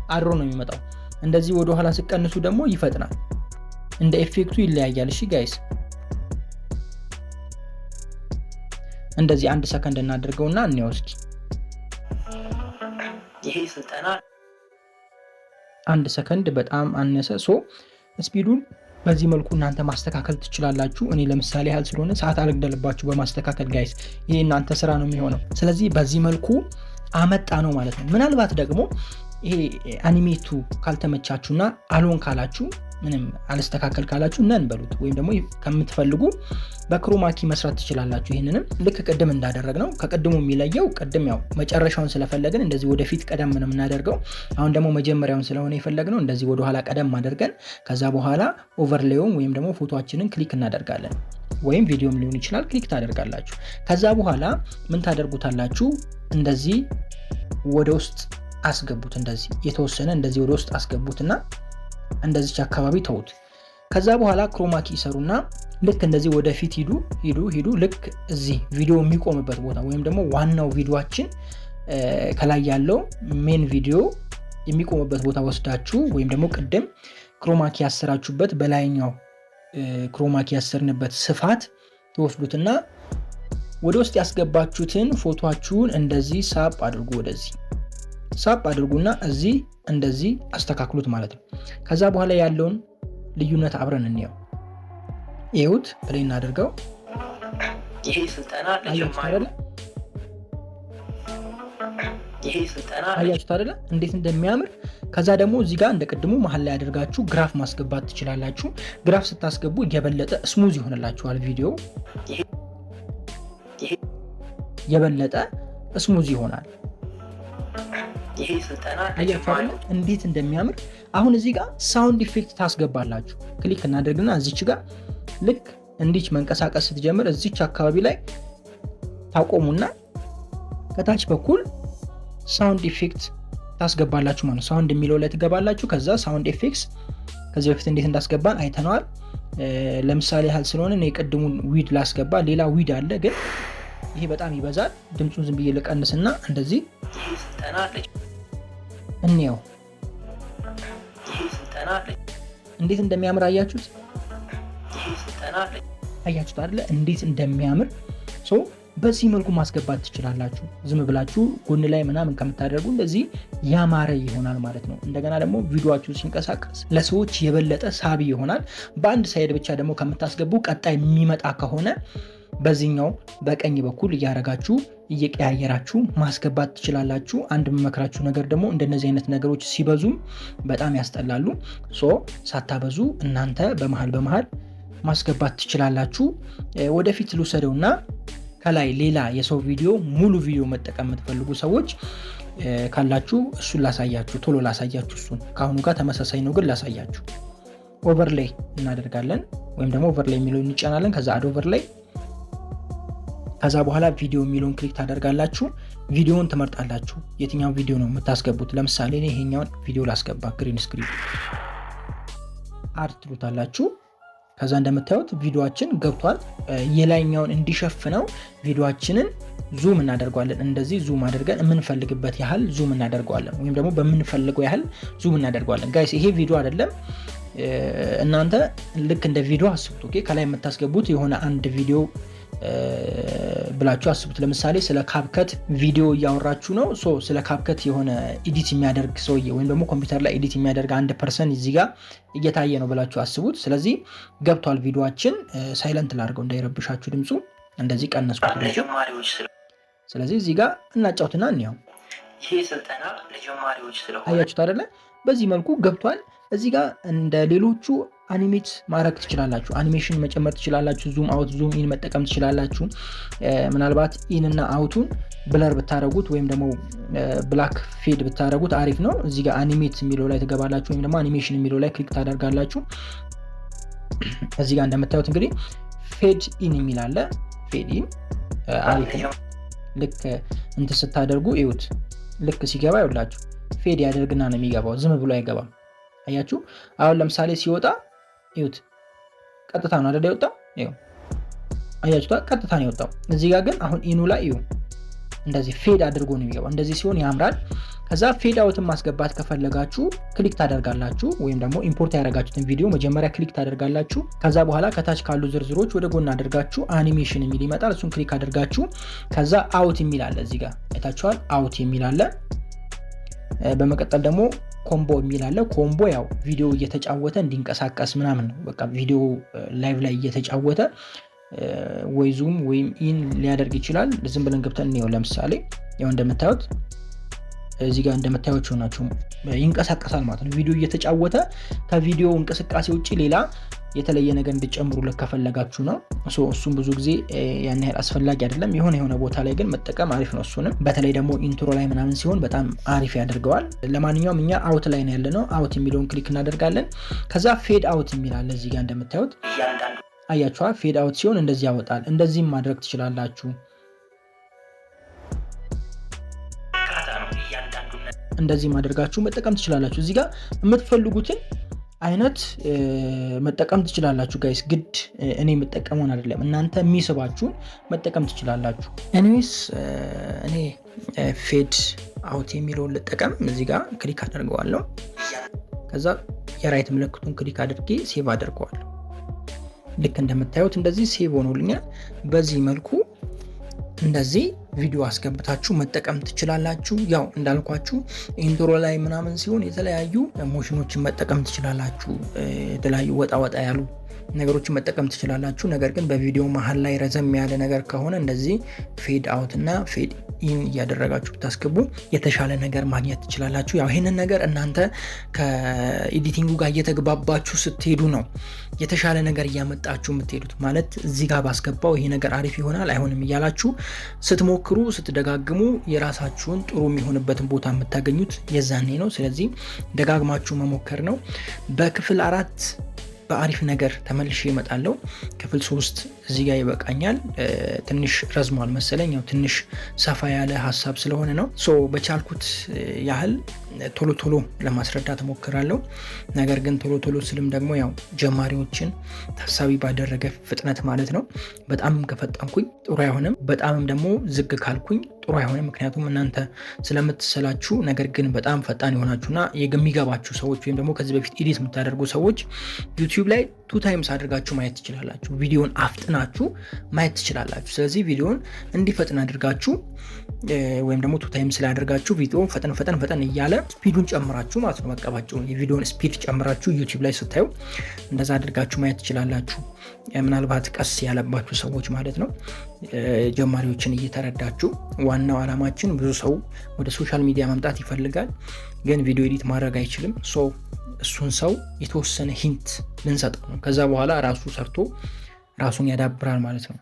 አድሮ ነው የሚመጣው። እንደዚህ ወደ ኋላ ስትቀንሱ ደግሞ ይፈጥናል። እንደ ኢፌክቱ ይለያያል። እሺ ጋይስ እንደዚህ 1 ሰከንድ እናደርገውና እንየው እስኪ። ይሄ ስልጠና 1 ሰከንድ በጣም አነሰ። ስፒዱን በዚህ መልኩ እናንተ ማስተካከል ትችላላችሁ። እኔ ለምሳሌ ያህል ስለሆነ ሰዓት አልግደልባችሁ በማስተካከል ጋይስ፣ ይሄ እናንተ ስራ ነው የሚሆነው። ስለዚህ በዚህ መልኩ አመጣ ነው ማለት ነው። ምናልባት ደግሞ ይሄ አኒሜቱ ካልተመቻችሁና አልሆን ካላችሁ፣ ምንም አልስተካከል ካላችሁ ነን በሉት፣ ወይም ደግሞ ከምትፈልጉ በክሮማኪ መስራት ትችላላችሁ። ይህንንም ልክ ቅድም እንዳደረግ ነው። ከቅድሙ የሚለየው ቅድም ያው መጨረሻውን ስለፈለግን እንደዚህ ወደፊት ቀደም ነው የምናደርገው። አሁን ደግሞ መጀመሪያውን ስለሆነ የፈለግነው እንደዚህ ወደኋላ ቀደም አድርገን ከዛ በኋላ ኦቨርሌውን ወይም ደግሞ ፎቶችንን ክሊክ እናደርጋለን። ወይም ቪዲዮም ሊሆን ይችላል፣ ክሊክ ታደርጋላችሁ። ከዛ በኋላ ምን ታደርጉታላችሁ? እንደዚህ ወደ ውስጥ አስገቡት። እንደዚህ የተወሰነ እንደዚህ ወደ ውስጥ አስገቡትና እንደዚች አካባቢ ተውት። ከዛ በኋላ ክሮማኪ ይሰሩና ልክ እንደዚህ ወደፊት ሂዱ። ልክ እዚህ ቪዲዮ የሚቆምበት ቦታ ወይም ደግሞ ዋናው ቪዲዮአችን ከላይ ያለው ሜን ቪዲዮ የሚቆምበት ቦታ ወስዳችሁ ወይም ደግሞ ቅድም ክሮማኪ ያሰራችሁበት በላይኛው ክሮማኪ ያሰርንበት ስፋት ትወስዱትና ወደ ውስጥ ያስገባችሁትን ፎቶአችሁን እንደዚህ ሳብ አድርጉ። ወደዚህ ሳብ አድርጉና እዚህ እንደዚህ አስተካክሉት ማለት ነው። ከዛ በኋላ ያለውን ልዩነት አብረን እንየው። ይሁት ፕሌይ እናድርገው። ይሄ ስልጠና አያችሁት አይደለ እንዴት እንደሚያምር። ከዛ ደግሞ እዚህ ጋር እንደ ቅድሙ መሀል ላይ አድርጋችሁ ግራፍ ማስገባት ትችላላችሁ። ግራፍ ስታስገቡ የበለጠ ስሙዝ ይሆንላችኋል። ቪዲዮ የበለጠ ስሙዝ ይሆናል። ይሄ ስልጠና እንዴት እንደሚያምር። አሁን እዚህ ጋር ሳውንድ ኢፌክት ታስገባላችሁ። ክሊክ እናደርግና እዚች ጋር ልክ እንዲች መንቀሳቀስ ስትጀምር እዚች አካባቢ ላይ ታቆሙና ከታች በኩል ሳውንድ ኢፌክት ታስገባላችሁ ማለት ነው። ሳውንድ የሚለው ላይ ትገባላችሁ። ከዛ ሳውንድ ኢፌክትስ ከዚህ በፊት እንዴት እንዳስገባን አይተነዋል። ለምሳሌ ያህል ስለሆነ እኔ የቀድሙን ዊድ ላስገባ። ሌላ ዊድ አለ ግን ይሄ በጣም ይበዛል። ድምፁን ዝም ብዬ ልቀንስና እንደዚህ እንየው። እንዴት እንደሚያምር አያችሁት አይደለ? እንዴት እንደሚያምር በዚህ መልኩ ማስገባት ትችላላችሁ። ዝም ብላችሁ ጎን ላይ ምናምን ከምታደርጉ እንደዚህ ያማረ ይሆናል ማለት ነው። እንደገና ደግሞ ቪዲዮአችሁ ሲንቀሳቀስ ለሰዎች የበለጠ ሳቢ ይሆናል። በአንድ ሳይድ ብቻ ደግሞ ከምታስገቡ ቀጣይ የሚመጣ ከሆነ በዚህኛው በቀኝ በኩል እያረጋችሁ እየቀያየራችሁ ማስገባት ትችላላችሁ። አንድ የምመክራችሁ ነገር ደግሞ እንደነዚህ አይነት ነገሮች ሲበዙም በጣም ያስጠላሉ። ሳታበዙ እናንተ በመሃል ማስገባት ትችላላችሁ። ወደፊት ልውሰደውና ከላይ ሌላ የሰው ቪዲዮ ሙሉ ቪዲዮ መጠቀም የምትፈልጉ ሰዎች ካላችሁ እሱን ላሳያችሁ፣ ቶሎ ላሳያችሁ። እሱን ከአሁኑ ጋር ተመሳሳይ ነው ግን ላሳያችሁ። ኦቨርሌይ እናደርጋለን ወይም ደግሞ ኦቨርሌይ የሚለውን እንጫናለን። ከዛ አድ ኦቨርሌይ፣ ከዛ በኋላ ቪዲዮ የሚለውን ክሊክ ታደርጋላችሁ። ቪዲዮውን ትመርጣላችሁ። የትኛው ቪዲዮ ነው የምታስገቡት? ለምሳሌ እኔ ይሄኛውን ቪዲዮ ላስገባ። ግሪን ስክሪን አድ ትሉታላችሁ። ከዛ እንደምታዩት ቪዲዮአችን ገብቷል። የላይኛውን እንዲሸፍነው ቪዲዮአችንን ዙም እናደርገዋለን። እንደዚህ ዙም አድርገን የምንፈልግበት ያህል ዙም እናደርገዋለን፣ ወይም ደግሞ በምንፈልገው ያህል ዙም እናደርገዋለን። ጋይስ ይሄ ቪዲዮ አይደለም፣ እናንተ ልክ እንደ ቪዲዮ አስቡት። ኦኬ፣ ከላይ የምታስገቡት የሆነ አንድ ቪዲዮ ብላችሁ አስቡት። ለምሳሌ ስለ ካፕከት ቪዲዮ እያወራችሁ ነው። ስለ ካፕከት የሆነ ኤዲት የሚያደርግ ሰውዬ ወይም ደግሞ ኮምፒውተር ላይ ኤዲት የሚያደርግ አንድ ፐርሰን እዚህ ጋር እየታየ ነው ብላችሁ አስቡት። ስለዚህ ገብቷል ቪዲዮአችን። ሳይለንት ላድርገው እንዳይረብሻችሁ ድምፁ። እንደዚህ ቀነስኩት። ስለዚህ እዚህ ጋር እናጫውትና እንየው። ይሄ ስልጠና ለጀማሪዎች ስለሆነ አያችሁት አይደለ? በዚህ መልኩ ገብቷል። እዚህ ጋር እንደ ሌሎቹ አኒሜት ማድረግ ትችላላችሁ። አኒሜሽን መጨመር ትችላላችሁ። ዙም አውት፣ ዙም ኢን መጠቀም ትችላላችሁ። ምናልባት ኢን እና አውቱን ብለር ብታደረጉት ወይም ደግሞ ብላክ ፌድ ብታደረጉት አሪፍ ነው። እዚህ ጋር አኒሜት የሚለው ላይ ትገባላችሁ ወይም ደግሞ አኒሜሽን የሚለው ላይ ክሊክ ታደርጋላችሁ። እዚህ ጋር እንደምታዩት እንግዲህ ፌድ ኢን የሚል አለ። ፌድ ኢን አሪፍ ነው። ልክ እንትን ስታደርጉ እዩት። ልክ ሲገባ ይውላችሁ ፌድ ያደርግና ነው የሚገባው፣ ዝም ብሎ አይገባም። አያችሁ? አሁን ለምሳሌ ሲወጣ እዩት፣ ቀጥታ ነው አይደል የወጣው? ይኸው አያችሁታ? ቀጥታ ነው የወጣው። እዚህ ጋር ግን አሁን ኢኑ ላይ እዩ፣ እንደዚህ ፌድ አድርጎ ነው የሚገባው። እንደዚህ ሲሆን ያምራል። ከዛ ፌድ አውትን ማስገባት ከፈለጋችሁ ክሊክ ታደርጋላችሁ፣ ወይም ደግሞ ኢምፖርት ያደረጋችሁትን ቪዲዮ መጀመሪያ ክሊክ ታደርጋላችሁ። ከዛ በኋላ ከታች ካሉ ዝርዝሮች ወደ ጎን አድርጋችሁ አኒሜሽን የሚል ይመጣል። እሱን ክሊክ አድርጋችሁ ከዛ አውት የሚል አለ። እዚህ ጋር አይታችኋል? አውት የሚል አለ። በመቀጠል ደግሞ ኮምቦ የሚል አለ። ኮምቦ ያው ቪዲዮ እየተጫወተ እንዲንቀሳቀስ ምናምን ነው። በቃ ቪዲዮ ላይቭ ላይ እየተጫወተ ወይ ዙም ወይም ኢን ሊያደርግ ይችላል። ዝም ብለን ገብተን እንየው። ለምሳሌ ያው እንደምታዩት እዚህ ጋር እንደምታዩት ሆናችሁ ይንቀሳቀሳል ማለት ነው። ቪዲዮ እየተጫወተ ከቪዲዮ እንቅስቃሴ ውጪ ሌላ የተለየ ነገር እንድጨምሩለት ከፈለጋችሁ ነው። እሱም ብዙ ጊዜ ያን ያህል አስፈላጊ አይደለም። የሆነ ቦታ ላይ ግን መጠቀም አሪፍ ነው። እሱንም በተለይ ደግሞ ኢንትሮ ላይ ምናምን ሲሆን በጣም አሪፍ ያደርገዋል። ለማንኛውም እኛ አውት ላይ ነው ያለነው። አውት የሚለውን ክሊክ እናደርጋለን። ከዛ ፌድ አውት የሚላለ እዚህ ጋር እንደምታዩት አያችኋ? ፌድ አውት ሲሆን እንደዚህ ያወጣል። እንደዚህም ማድረግ ትችላላችሁ። እንደዚህ ማድረጋችሁ መጠቀም ትችላላችሁ። እዚህ ጋር የምትፈልጉትን አይነት መጠቀም ትችላላችሁ ጋይስ። ግድ እኔ የምጠቀመውን አይደለም፣ እናንተ የሚስባችሁን መጠቀም ትችላላችሁ። ኤኒዌይስ እኔ ፌድ አውት የሚለውን ልጠቀም። እዚህ ጋር ክሊክ አደርገዋለሁ። ከዛ የራይት ምልክቱን ክሊክ አድርጌ ሴቭ አደርገዋለሁ። ልክ እንደምታዩት እንደዚህ ሴቭ ሆኖልኛል። በዚህ መልኩ እንደዚህ ቪዲዮ አስገብታችሁ መጠቀም ትችላላችሁ። ያው እንዳልኳችሁ ኢንትሮ ላይ ምናምን ሲሆን የተለያዩ ሞሽኖችን መጠቀም ትችላላችሁ። የተለያዩ ወጣ ያሉ ነገሮችን መጠቀም ትችላላችሁ። ነገር ግን በቪዲዮ መሀል ላይ ረዘም ያለ ነገር ከሆነ እንደዚህ ፌድ አውት እና ፌድ ኢን እያደረጋችሁ ብታስገቡ የተሻለ ነገር ማግኘት ትችላላችሁ። ያው ይህንን ነገር እናንተ ከኤዲቲንጉ ጋር እየተግባባችሁ ስትሄዱ ነው የተሻለ ነገር እያመጣችሁ የምትሄዱት። ማለት እዚህ ጋር ባስገባው ይሄ ነገር አሪፍ ይሆናል አይሆንም እያላችሁ ስትሞክሩ ስትደጋግሙ የራሳችሁን ጥሩ የሚሆንበትን ቦታ የምታገኙት የዛኔ ነው። ስለዚህ ደጋግማችሁ መሞከር ነው። በክፍል 4 በአሪፍ ነገር ተመልሼ እመጣለሁ። ክፍል 3 እዚህ ጋር ይበቃኛል። ትንሽ ረዝሟል መሰለኝ፣ ያው ትንሽ ሰፋ ያለ ሀሳብ ስለሆነ ነው። በቻልኩት ያህል ቶሎ ለማስረዳት እሞክራለሁ። ነገር ግን ቶሎ ስልም ደግሞ ያው ጀማሪዎችን ታሳቢ ባደረገ ፍጥነት ማለት ነው። በጣም ከፈጠንኩኝ ጥሩ አይሆንም፣ በጣምም ደግሞ ዝግ ካልኩኝ ጥሩ አይሆንም። ምክንያቱም እናንተ ስለምትሰላችሁ፣ ነገር ግን በጣም ፈጣን የሆናችሁና የሚገባችሁ ሰዎች ወይም ደግሞ ከዚህ በፊት ኤዲት የምታደርጉ ሰዎች ዩቲዩብ ላይ 2 ታይምስ አድርጋችሁ ማየት ትችላላችሁ። ቪዲዮን አፍጥናችሁ ማየት ትችላላችሁ። ስለዚህ ቪዲዮን እንዲፈጥን አድርጋችሁ ወይም ደግሞ 2 ታይምስ ላይ አድርጋችሁ ቪዲዮ ፈጠን እያለ ስፒዱን ጨምራችሁ ማለት ነው። መቀባችሁ የቪዲዮን ስፒድ ጨምራችሁ ዩቲዩብ ላይ ስታዩ እንደዛ አድርጋችሁ ማየት ትችላላችሁ። ምናልባት ቀስ ያለባችሁ ሰዎች ማለት ነው፣ ጀማሪዎችን እየተረዳችሁ። ዋናው ዓላማችን ብዙ ሰው ወደ ሶሻል ሚዲያ መምጣት ይፈልጋል፣ ግን ቪዲዮ ኤዲት ማድረግ አይችልም። እሱን ሰው የተወሰነ ሂንት ልንሰጠው ነው። ከዛ በኋላ ራሱ ሰርቶ ራሱን ያዳብራል ማለት ነው።